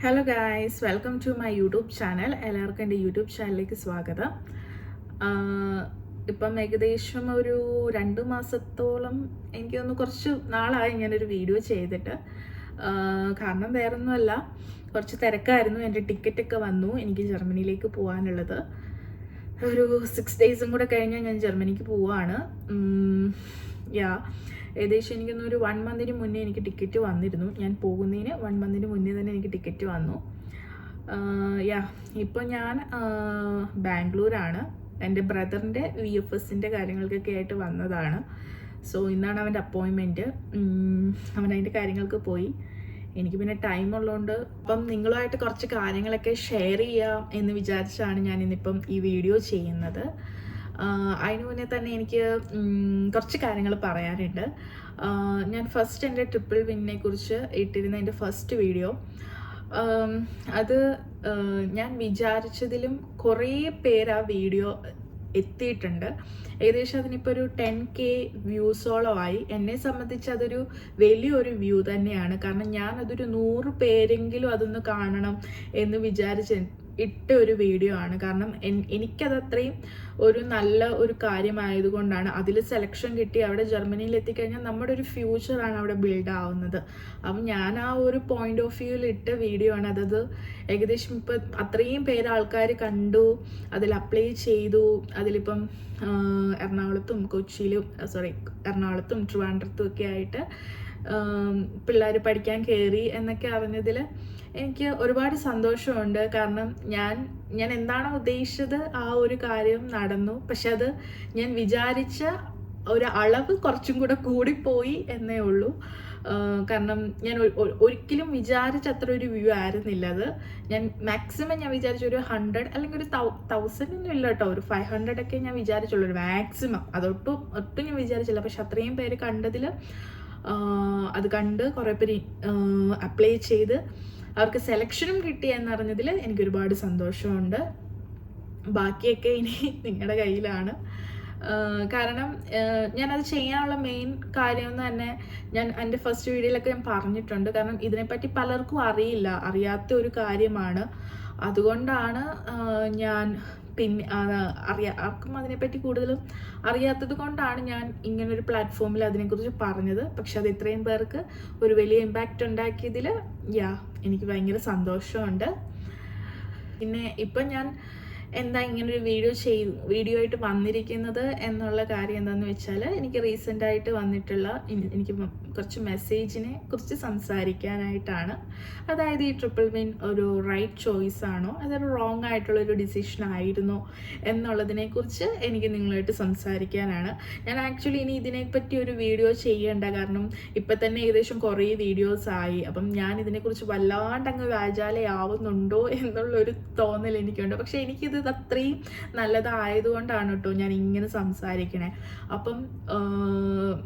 Hello guys, welcome to my YouTube channel. എല്ലാവർക്കും എൻ്റെ YouTube ചാനലിലേക്ക് സ്വാഗതം. ഇപ്പം ഏകദേശം ഒരു 2 മാസത്തോളം എനിക്ക് തോന്നുന്നു കുറച്ച് നാളായി ഞാനൊരു വീഡിയോ ചെയ്തിട്ട്. കാരണം വേറൊന്നുമല്ല, കുറച്ച് തിരക്കായിരുന്നു. എൻ്റെ ടിക്കറ്റൊക്കെ വന്നു എനിക്ക് ജർമ്മനിയിലേക്ക് പോകാനുള്ളത്. ഒരു 6 ഡേയ്സും കൂടെ കഴിഞ്ഞാൽ ഞാൻ ജർമ്മനിക്ക് പോവാണ്. ഏകദേശം എനിക്കൊന്നൊരു 1 മന്തിന് മുന്നേ എനിക്ക് ടിക്കറ്റ് വന്നിരുന്നു. ഞാൻ പോകുന്നതിന് 1 മന്തിന് മുന്നേ തന്നെ എനിക്ക് ടിക്കറ്റ് വന്നു. ഇപ്പോൾ ഞാൻ ബാംഗ്ലൂരാണ്. എൻ്റെ ബ്രദറിൻ്റെ VFSൻ്റെ കാര്യങ്ങൾക്കൊക്കെ ആയിട്ട് വന്നതാണ്. സോ ഇന്നാണ് അവൻ്റെ അപ്പോയിൻമെൻറ്റ്. അവൻ അതിൻ്റെ കാര്യങ്ങൾക്ക് പോയി. എനിക്ക് പിന്നെ ടൈം ഉള്ളതുകൊണ്ട് അപ്പം നിങ്ങളുമായിട്ട് കുറച്ച് കാര്യങ്ങളൊക്കെ ഷെയർ ചെയ്യാം എന്ന് വിചാരിച്ചാണ് ഞാൻ ഇന്നിപ്പം ഈ വീഡിയോ ചെയ്യുന്നത്. അതിന് മുന്നേ തന്നെ എനിക്ക് കുറച്ച് കാര്യങ്ങൾ പറയാനുണ്ട്. ഞാൻ ഫസ്റ്റ് എൻ്റെ ട്രിപ്പിൾ വിന്നിനെ കുറിച്ച് ഇട്ടിരുന്ന എൻ്റെ ഫസ്റ്റ് വീഡിയോ, അത് ഞാൻ വിചാരിച്ചതിലും കുറേ പേര് ആ വീഡിയോ എത്തിയിട്ടുണ്ട്. ഏകദേശം അതിനിപ്പോൾ ഒരു 10K വ്യൂസോളമായി. എന്നെ സംബന്ധിച്ച് അതൊരു വലിയൊരു വ്യൂ തന്നെയാണ്. കാരണം ഞാൻ അതൊരു 100 പേരെങ്കിലും അതൊന്ന് കാണണം എന്ന് വിചാരിച്ച് ഇട്ട ഒരു വീഡിയോ ആണ്. കാരണം എനിക്കത് അത്രയും ഒരു നല്ല ഒരു കാര്യമായതുകൊണ്ടാണ്. അതിൽ സെലക്ഷൻ കിട്ടി അവിടെ ജർമ്മനിയിൽ എത്തിക്കഴിഞ്ഞാൽ നമ്മുടെ ഒരു ഫ്യൂച്ചറാണ് അവിടെ ബിൽഡ് ആവുന്നത്. അപ്പം ഞാൻ ആ ഒരു പോയിന്റ് ഓഫ് വ്യൂവിൽ ഇട്ട വീഡിയോ ആണ്. അതത് ഏകദേശം ഇപ്പം അത്രയും പേര് ആൾക്കാർ കണ്ടു, അതിൽ അപ്ലൈ ചെയ്തു. അതിലിപ്പം എറണാകുളത്തും എറണാകുളത്തും ട്രിവാൻഡ്രത്തും ഒക്കെ ആയിട്ട് പിള്ളേർ പഠിക്കാൻ കയറി എന്നൊക്കെ അറിഞ്ഞതിൽ എനിക്ക് ഒരുപാട് സന്തോഷമുണ്ട്. കാരണം ഞാൻ എന്താണോ ഉദ്ദേശിച്ചത് ആ ഒരു കാര്യം നടന്നു. പക്ഷെ അത് ഞാൻ വിചാരിച്ച ഒരു അളവ് കുറച്ചും കൂടെ കൂടിപ്പോയി എന്നേ ഉള്ളൂ. കാരണം ഞാൻ ഒരിക്കലും വിചാരിച്ച അത്ര ഒരു വ്യൂ ആയിരുന്നില്ല അത്. ഞാൻ മാക്സിമം ഞാൻ വിചാരിച്ച ഒരു 100 അല്ലെങ്കിൽ ഒരു 1000 ഒന്നും ഇല്ല കേട്ടോ, ഒരു 500 ഒക്കെ ഞാൻ വിചാരിച്ചുള്ളൂ ഒരു മാക്സിമം. ഒട്ടും ഞാൻ വിചാരിച്ചില്ല. പക്ഷെ അത്രയും പേര് കണ്ടതിൽ അത് കണ്ട് കുറേ പേര് അപ്ലൈ ചെയ്ത് അവർക്ക് സെലക്ഷനും കിട്ടി എന്നറിഞ്ഞതിൽ എനിക്ക് ഒരുപാട് സന്തോഷമുണ്ട്. ബാക്കിയൊക്കെ ഇനി നിങ്ങളുടെ കയ്യിലാണ്. കാരണം ഞാനത് ചെയ്യാനുള്ള മെയിൻ കാര്യം തന്നെ ഞാൻ എൻ്റെ ഫസ്റ്റ് വീഡിയോയിലൊക്കെ ഞാൻ പറഞ്ഞിട്ടുണ്ട്. കാരണം ഇതിനെപ്പറ്റി പലർക്കും അറിയാത്ത ഒരു കാര്യമാണ്. അതുകൊണ്ടാണ് ഞാൻ ആർക്കും അതിനെപ്പറ്റി കൂടുതലും അറിയാത്തത് കൊണ്ടാണ് ഞാൻ ഇങ്ങനൊരു പ്ലാറ്റ്ഫോമിൽ അതിനെക്കുറിച്ച് പറഞ്ഞത്. പക്ഷെ അത് ഇത്രയും പേർക്ക് ഒരു വലിയ ഇമ്പാക്റ്റ് ഉണ്ടാക്കിയതിൽ എനിക്ക് ഭയങ്കര സന്തോഷമുണ്ട്. പിന്നെ ഇപ്പം ഞാൻ എന്താ ഇങ്ങനൊരു വീഡിയോ ആയിട്ട് വന്നിരിക്കുന്നത് എന്നുള്ള കാര്യം എന്താണെന്ന് വെച്ചാൽ, എനിക്ക് റീസെൻ്റായിട്ട് വന്നിട്ടുള്ള എനിക്ക് കുറച്ച് മെസ്സേജിനെ കുറിച്ച് സംസാരിക്കാനായിട്ടാണ്. അതായത് ഈ ട്രിപ്പിൾ വിൻ ഒരു റൈറ്റ് ചോയ്സ് ആണോ, അതൊരു റോങ് ആയിട്ടുള്ളൊരു ഡിസിഷൻ ആയിരുന്നോ എന്നുള്ളതിനെക്കുറിച്ച് എനിക്ക് നിങ്ങളായിട്ട് സംസാരിക്കാനാണ്. ഞാൻ ആക്ച്വലി ഇനി ഇതിനെപ്പറ്റി ഒരു വീഡിയോ ചെയ്യേണ്ട, കാരണം ഇപ്പം തന്നെ ഏകദേശം കുറേ വീഡിയോസ് ആയി. അപ്പം ഞാൻ ഇതിനെക്കുറിച്ച് വല്ലാണ്ടങ്ങ് വാചാലയാവുന്നുണ്ടോ എന്നുള്ളൊരു തോന്നൽ എനിക്കുണ്ട്. പക്ഷെ എനിക്കിത് അത്രയും നല്ലതായതുകൊണ്ടാണ് കേട്ടോ ഞാൻ ഇങ്ങനെ സംസാരിക്കണേ. അപ്പം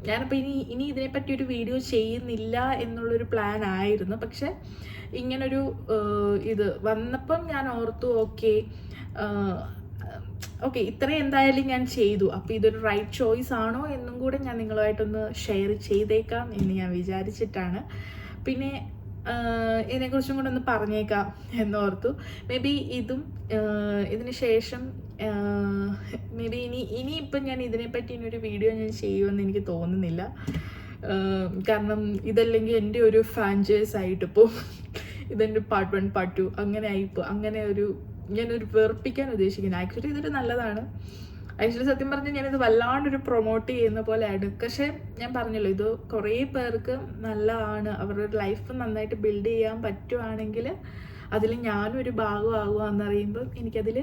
ഞാനിപ്പോൾ ഇനി ഇതിനെപ്പറ്റി ഒരു വീഡിയോ ചെയ്യുന്നില്ല എന്നുള്ളൊരു പ്ലാൻ ആയിരുന്നു. പക്ഷെ ഇങ്ങനൊരു ഇത് വന്നപ്പം ഞാൻ ഓർത്തു, ഓക്കെ ഇത്രയും എന്തായാലും ഞാൻ ചെയ്തു. അപ്പോൾ ഇതൊരു റൈറ്റ് ചോയ്സ് ആണോ എന്നും കൂടെ ഞാൻ നിങ്ങളുമായിട്ടൊന്ന് ഷെയർ ചെയ്തേക്കാം എന്ന് ഞാൻ വിചാരിച്ചിട്ടാണ്. പിന്നെ ഇതിനെക്കുറിച്ചും കൂടെ ഒന്ന് പറഞ്ഞേക്കാം എന്നോർത്തു. മേ ബി ഇതിന് ശേഷം മേ ബി ഇനിയിപ്പം ഞാൻ ഇതിനെപ്പറ്റി ഇനിയൊരു വീഡിയോ ഞാൻ ചെയ്യുമെന്ന് എനിക്ക് തോന്നുന്നില്ല. കാരണം ഇതല്ലെങ്കിൽ എൻ്റെ ഒരു ഫ്രാഞ്ചൈസ് ആയിട്ടിപ്പോൾ ഇതെൻ്റെ പാർട്ട് 1 പാർട്ട് 2 അങ്ങനെ ആയിപ്പോൾ ഞാനൊരു വെറുപ്പിക്കാൻ ഉദ്ദേശിക്കുന്നത്. ആക്ച്വലി ഇതൊരു നല്ലതാണ്. ആക്ച്വലി സത്യം പറഞ്ഞാൽ ഞാനിത് വല്ലാണ്ടൊരു പ്രൊമോട്ട് ചെയ്യുന്ന പോലെയാണ്. പക്ഷേ ഞാൻ പറഞ്ഞല്ലോ, ഇത് കുറേ പേർക്ക് നല്ലതാണ്. അവരുടെ ലൈഫ് നന്നായിട്ട് ബിൽഡ് ചെയ്യാൻ പറ്റുവാണെങ്കിൽ അതിൽ ഞാനും ഒരു ഭാഗമാകുക എന്നറിയുമ്പോൾ എനിക്കതിൽ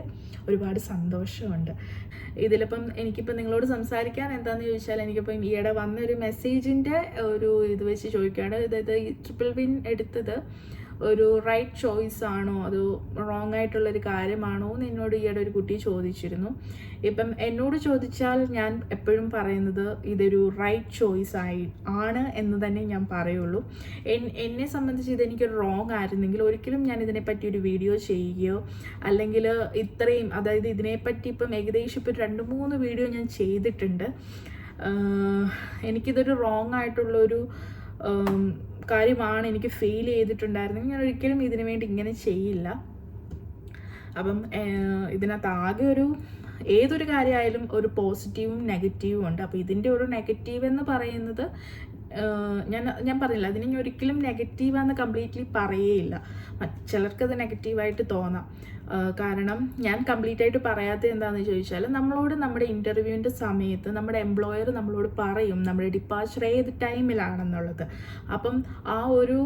ഒരുപാട് സന്തോഷമുണ്ട്. എനിക്കിപ്പം നിങ്ങളോട് സംസാരിക്കാൻ എന്താണെന്ന് ചോദിച്ചാൽ, എനിക്കിപ്പം ഈയിടെ വന്നൊരു മെസ്സേജിൻ്റെ ഒരു ഇത് വെച്ച് ചോദിക്കുകയാണ്. അതായത് ഈ ട്രിപ്പിൾ വിൻ എടുത്തത് ഒരു റൈറ്റ് ചോയ്സ് ആണോ, അതോ റോങ് ആയിട്ടുള്ളൊരു കാര്യമാണോ എന്ന് എന്നോട് ഈയിടെ ഒരു കുട്ടി ചോദിച്ചിരുന്നു. ഇപ്പം എന്നോട് ചോദിച്ചാൽ ഞാൻ എപ്പോഴും പറയുന്നത് ഇതൊരു റൈറ്റ് ചോയ്സ് ആണ് എന്ന് തന്നെ ഞാൻ പറയുള്ളൂ. എന്നെ സംബന്ധിച്ച് ഇതെനിക്കൊരു റോങ് ആയിരുന്നെങ്കിൽ ഒരിക്കലും ഞാൻ ഇതിനെപ്പറ്റി ഒരു വീഡിയോ ചെയ്യുകയോ അല്ലെങ്കിൽ ഇത്രയും, അതായത് ഇതിനെപ്പറ്റി ഇപ്പം ഏകദേശം ഇപ്പം 2-3 വീഡിയോ ഞാൻ ചെയ്തിട്ടുണ്ട്. എനിക്കിതൊരു റോങ് ആയിട്ടുള്ളൊരു കാര്യമാണ് എനിക്ക് ഫീൽ ചെയ്തിട്ടുണ്ടായിരുന്നെങ്കിൽ ഞാൻ ഒരിക്കലും ഇതിനു വേണ്ടി ഇങ്ങനെ ചെയ്യില്ല. അപ്പം ഇതിനകത്ത് ആകെ ഏതൊരു കാര്യമായാലും ഒരു പോസിറ്റീവും നെഗറ്റീവും ഉണ്ട്. അപ്പോൾ ഇതിൻ്റെ ഒരു നെഗറ്റീവ് എന്ന് പറയുന്നത് ഞാൻ പറഞ്ഞില്ല, അതിനെ ഞാൻ ഒരിക്കലും നെഗറ്റീവാന്ന് കംപ്ലീറ്റ്ലി പറയേയില്ല. ചിലർക്കത് നെഗറ്റീവായിട്ട് തോന്നാം. കാരണം ഞാൻ കംപ്ലീറ്റ് ആയിട്ട് പറയാത്തത് എന്താണെന്ന് ചോദിച്ചാൽ, നമ്മളോട് നമ്മുടെ ഇൻ്റർവ്യൂവിൻ്റെ സമയത്ത് നമ്മുടെ എംപ്ലോയർ നമ്മളോട് പറയും നമ്മുടെ ഡിപ്പാച്ചർ ഏത് ടൈമിലാണെന്നുള്ളത്. അപ്പം ആ ഒരു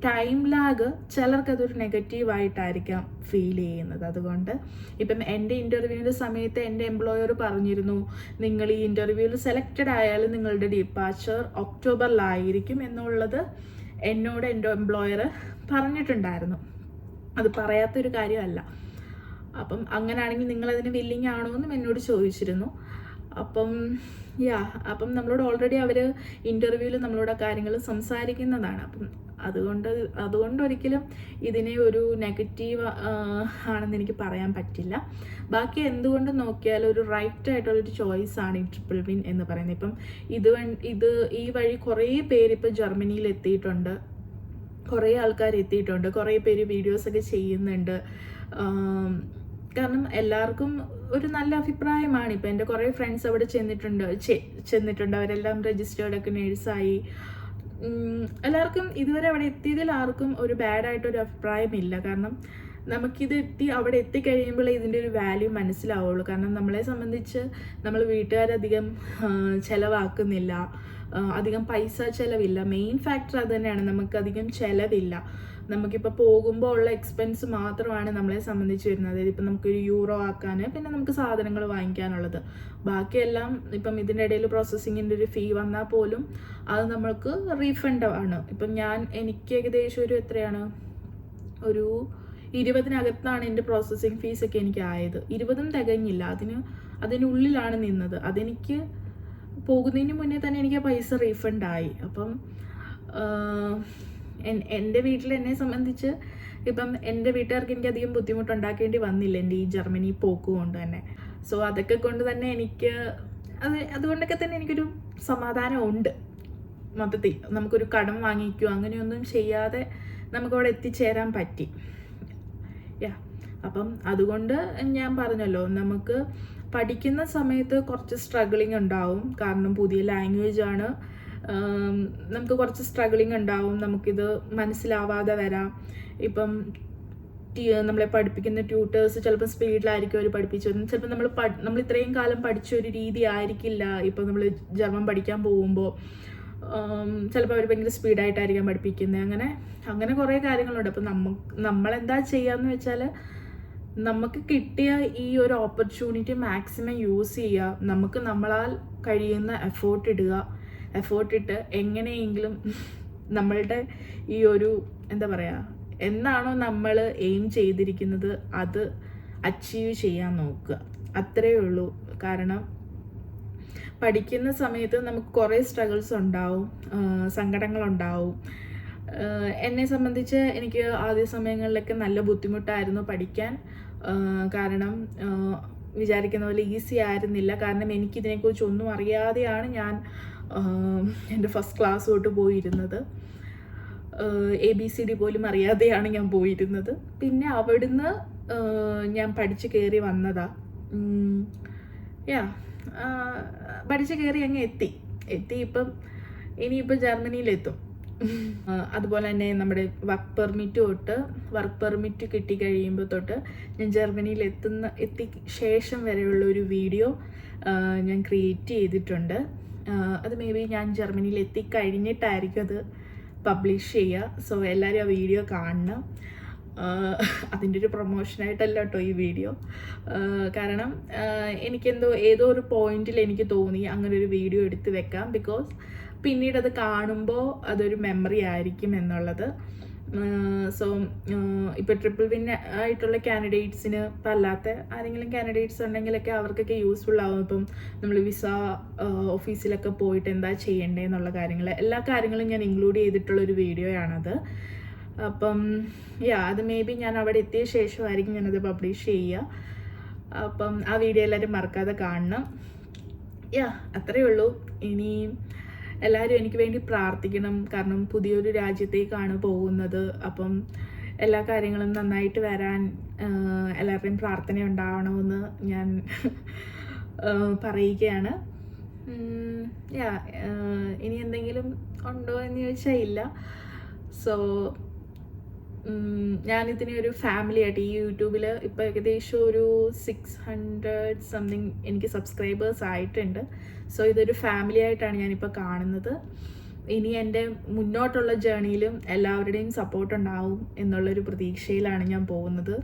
ടൈം ലാഗ് ചിലർക്കതൊരു നെഗറ്റീവായിട്ടായിരിക്കാം ഫീൽ ചെയ്യുന്നത്. അതുകൊണ്ട് ഇപ്പം എൻ്റെ ഇൻ്റർവ്യൂവിൻ്റെ സമയത്ത് എൻ്റെ എംപ്ലോയർ പറഞ്ഞിരുന്നു, നിങ്ങൾ ഈ ഇൻ്റർവ്യൂവിൽ സെലക്റ്റഡ് ആയാലും നിങ്ങളുടെ ഡിപ്പാച്ചർ ഒക്ടോബറിലായിരിക്കും എന്നുള്ളത് എന്നോട് എൻ്റെ എംപ്ലോയർ പറഞ്ഞിട്ടുണ്ടായിരുന്നു. അത് പറയാത്തൊരു കാര്യമല്ല. അപ്പം അങ്ങനെയാണെങ്കിൽ നിങ്ങളതിന് വില്ലിങ് ആണോ എന്നും എന്നോട് ചോദിച്ചിരുന്നു. അപ്പം അപ്പം നമ്മളോട് ഓൾറെഡി അവർ ഇൻ്റർവ്യൂവിൽ നമ്മളോട് കാര്യങ്ങൾ സംസാരിക്കുന്നതാണ്. അപ്പം അതുകൊണ്ട് ഒരിക്കലും ഇതിനെ ഒരു നെഗറ്റീവ് ആണെന്ന് എനിക്ക് പറയാൻ പറ്റില്ല. ബാക്കി എന്തുകൊണ്ട് നോക്കിയാൽ ഒരു റൈറ്റ് ആയിട്ടുള്ളൊരു ചോയ്സാണ് ഈ ട്രിപ്പിൾ വിൻ എന്ന് പറയുന്നത്. ഇപ്പം ഈ വഴി കുറേ പേര് ഇപ്പോൾ ജർമ്മനിയിൽ എത്തിയിട്ടുണ്ട്, കുറേ ആൾക്കാർ എത്തിയിട്ടുണ്ട്, കുറേ പേര് വീഡിയോസൊക്കെ ചെയ്യുന്നുണ്ട്. കാരണം എല്ലാവർക്കും ഒരു നല്ല അഭിപ്രായമാണ്. ഇപ്പം എൻ്റെ കുറേ ഫ്രണ്ട്സ് അവിടെ ചെന്നിട്ടുണ്ട്. അവരെല്ലാം രജിസ്റ്റേർഡൊക്കെ നേഴ്സായി. എല്ലാവർക്കും ഇതുവരെ അവിടെ എത്തിയതിൽ ആർക്കും ഒരു ബാഡായിട്ടൊരു അഭിപ്രായമില്ല. കാരണം നമുക്കിത് അവിടെ എത്തിക്കഴിയുമ്പോൾ ഇതിൻ്റെ ഒരു വാല്യൂ മനസ്സിലാവുള്ളൂ. കാരണം നമ്മളെ സംബന്ധിച്ച് നമ്മൾ വീട്ടുകാരധികം ചിലവാക്കുന്നില്ല, അധികം പൈസ ചിലവില്ല. മെയിൻ ഫാക്ടർ അത് തന്നെയാണ്, നമുക്കധികം ചിലവില്ല. നമുക്കിപ്പോൾ പോകുമ്പോൾ ഉള്ള എക്സ്പെൻസ് മാത്രമാണ് നമ്മളെ സംബന്ധിച്ച് വരുന്നത്. അതായത് ഇപ്പം നമുക്കൊരു യൂറോ ആക്കാൻ, പിന്നെ നമുക്ക് സാധനങ്ങൾ വാങ്ങിക്കാനുള്ളത്. ബാക്കിയെല്ലാം ഇപ്പം ഇതിൻ്റെ ഇടയിൽ പ്രോസസ്സിങ്ങിൻ്റെ ഒരു ഫീ വന്നാൽ പോലും അത് നമ്മൾക്ക് റീഫണ്ട് ആണ്. ഇപ്പം എനിക്ക് ഏകദേശം എത്രയാണ്, ഒരു 20-നകത്താണ് എൻ്റെ പ്രോസസ്സിങ് ഫീസൊക്കെ എനിക്ക് ആയത്. 20 തികഞ്ഞില്ല, അതിനുള്ളിലാണ് നിന്നത്. അതെനിക്ക് പോകുന്നതിന് മുന്നേ തന്നെ എനിക്ക് ആ പൈസ റീഫണ്ടായി. അപ്പം എൻ്റെ വീട്ടിൽ എന്നെ സംബന്ധിച്ച് ഇപ്പം എൻ്റെ വീട്ടുകാർക്ക് എനിക്ക് അധികം ബുദ്ധിമുട്ടുണ്ടാക്കേണ്ടി വന്നില്ല എൻ്റെ ഈ ജർമ്മനി പോക്ക് കൊണ്ട് തന്നെ. സോ അതൊക്കെ കൊണ്ട് തന്നെ അതുകൊണ്ടൊക്കെ തന്നെ എനിക്കൊരു സമാധാനമുണ്ട്. മൊത്തത്തിൽ നമുക്കൊരു കടം വാങ്ങിക്കുകയോ അങ്ങനെയൊന്നും ചെയ്യാതെ നമുക്കവിടെ എത്തിച്ചേരാൻ പറ്റി. അപ്പം അതുകൊണ്ട് ഞാൻ പറഞ്ഞല്ലോ, നമുക്ക് പഠിക്കുന്ന സമയത്ത് കുറച്ച് സ്ട്രഗിളിങ് ഉണ്ടാവും. കാരണം പുതിയ ലാംഗ്വേജ് ആണ്, നമുക്ക് കുറച്ച് സ്ട്രഗിളിങ് ഉണ്ടാവും. നമുക്കിത് മനസ്സിലാവാതെ വരാം. ഇപ്പം നമ്മളെ പഠിപ്പിക്കുന്ന ട്യൂട്ടേഴ്സ് ചിലപ്പോൾ സ്പീഡിലായിരിക്കും അവർ പഠിപ്പിച്ചു വരുന്നത്. ചിലപ്പോൾ നമ്മൾ ഇത്രയും കാലം പഠിച്ചൊരു രീതി ആയിരിക്കില്ല ഇപ്പം നമ്മൾ ജർമ്മൻ പഠിക്കാൻ പോകുമ്പോൾ. ചിലപ്പോൾ അവർ ഭയങ്കര സ്പീഡായിട്ടായിരിക്കാം പഠിപ്പിക്കുന്നത്. അങ്ങനെ കുറേ കാര്യങ്ങളുണ്ട്. അപ്പം നമ്മളെന്താ ചെയ്യാന്ന് വെച്ചാൽ, നമുക്ക് കിട്ടിയ ഈ ഒരു ഓപ്പർച്യൂണിറ്റി മാക്സിമം യൂസ് ചെയ്യുക. നമുക്ക് നമ്മളാൽ കഴിയുന്ന എഫേർട്ട് ഇട്ട് എങ്ങനെയെങ്കിലും നമ്മളുടെ ഈ ഒരു എന്നാണോ നമ്മൾ എയിം ചെയ്തിരിക്കുന്നത് അത് അച്ചീവ് ചെയ്യാൻ നോക്കുക. അത്രയേ ഉള്ളൂ. കാരണം പഠിക്കുന്ന സമയത്ത് നമുക്ക് കുറേ സ്ട്രഗിൾസ് ഉണ്ടാവും, സങ്കടങ്ങളുണ്ടാവും. എന്നെ സംബന്ധിച്ച് എനിക്ക് ആദ്യ സമയങ്ങളിലൊക്കെ നല്ല ബുദ്ധിമുട്ടായിരുന്നു പഠിക്കാൻ. കാരണം വിചാരിക്കുന്ന പോലെ ഈസി ആയിരുന്നില്ല. കാരണം എനിക്കിതിനെക്കുറിച്ച് ഒന്നും അറിയാതെയാണ് ഞാൻ എൻ്റെ ഫസ്റ്റ് ക്ലാസ് തൊട്ട് പോയിരുന്നത്. ABCD പോലും അറിയാതെയാണ് ഞാൻ പോയിരുന്നത്. പിന്നെ അവിടുന്ന് ഞാൻ പഠിച്ച് കയറി വന്നതാ. പഠിച്ച് കയറി അങ്ങ് എത്തി. ഇനിയിപ്പം ജർമ്മനിയിലെത്തും. അതുപോലെ തന്നെ നമ്മുടെ വർക്ക് പെർമിറ്റ് കിട്ടിക്കഴിയുമ്പോൾ തൊട്ട് ഞാൻ ജർമ്മനിയിൽ എത്തി ശേഷം വരെയുള്ള ഒരു വീഡിയോ ഞാൻ ക്രിയേറ്റ് ചെയ്തിട്ടുണ്ട്. അത് മേ ബി ഞാൻ ജർമ്മനിയിൽ എത്തിക്കഴിഞ്ഞിട്ടായിരിക്കും അത് പബ്ലിഷ് ചെയ്യുക. സോ എല്ലാവരും ആ വീഡിയോ കാണണം. അതിൻ്റെ ഒരു പ്രൊമോഷനായിട്ടല്ല കേട്ടോ ഈ വീഡിയോ. കാരണം ഏതോ ഒരു പോയിന്റിൽ എനിക്ക് തോന്നി അങ്ങനെ ഒരു വീഡിയോ എടുത്ത് വെക്കാം. ബിക്കോസ് പിന്നീട് അത് കാണുമ്പോൾ അതൊരു മെമ്മറി ആയിരിക്കും എന്നുള്ളത്. സോ ഇപ്പോൾ ട്രിപ്പിൾ വിൻ ആയിട്ടുള്ള കാൻഡിഡേറ്റ്സിന്, ഇപ്പം അല്ലാത്ത ആരെങ്കിലും കാൻഡിഡേറ്റ്സ് ഉണ്ടെങ്കിലൊക്കെ അവർക്കൊക്കെ യൂസ്ഫുൾ ആവും. ഇപ്പം നമ്മൾ വിസ ഓഫീസിലൊക്കെ പോയിട്ട് എന്താ ചെയ്യേണ്ടതെന്നുള്ള എല്ലാ കാര്യങ്ങളും ഞാൻ ഇൻക്ലൂഡ് ചെയ്തിട്ടുള്ളൊരു വീഡിയോയാണത്. അപ്പം അത് മേ ബി ഞാൻ അവിടെ എത്തിയ ശേഷമായിരിക്കും ഞാനത് പബ്ലിഷ് ചെയ്യുക. അപ്പം ആ വീഡിയോ എല്ലാവരും മറക്കാതെ കാണണം. അത്രയേ ഉള്ളൂ. ഇനി എല്ലാവരും എനിക്ക് വേണ്ടി പ്രാർത്ഥിക്കണം. കാരണം പുതിയൊരു രാജ്യത്തേക്കാണ് പോകുന്നത്. അപ്പം എല്ലാ കാര്യങ്ങളും നന്നായിട്ട് വരാൻ എല്ലാവരുടെയും പ്രാർത്ഥന ഉണ്ടാവണമെന്ന് ഞാൻ പറയുകയാണ്. ഇനി എന്തെങ്കിലും ഉണ്ടോ എന്ന് ചോദിച്ചാൽ ഇല്ല. സോ ഞാനിതിനെ ഒരു ഫാമിലി ആയിട്ട് ഈ യൂട്യൂബിൽ ഇപ്പോൾ ഏകദേശം ഒരു 600 സംതിങ് എനിക്ക് സബ്സ്ക്രൈബേഴ്സ് ആയിട്ടുണ്ട്. സോ ഇതൊരു ഫാമിലി ആയിട്ടാണ് ഞാനിപ്പോൾ കാണുന്നത്. ഇനി എൻ്റെ മുന്നോട്ടുള്ള ജേണിയിലും എല്ലാവരുടെയും സപ്പോർട്ട് ഉണ്ടാവും എന്നുള്ളൊരു പ്രതീക്ഷയിലാണ് ഞാൻ പോകുന്നത്.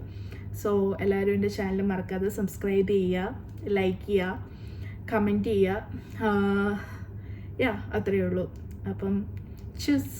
സോ എല്ലാവരും എൻ്റെ ചാനൽ മറക്കാതെ സബ്സ്ക്രൈബ് ചെയ്യുക, ലൈക്ക് ചെയ്യുക, കമൻറ്റ് ചെയ്യുക. അത്രയേ ഉള്ളൂ. അപ്പം ചൂസ്.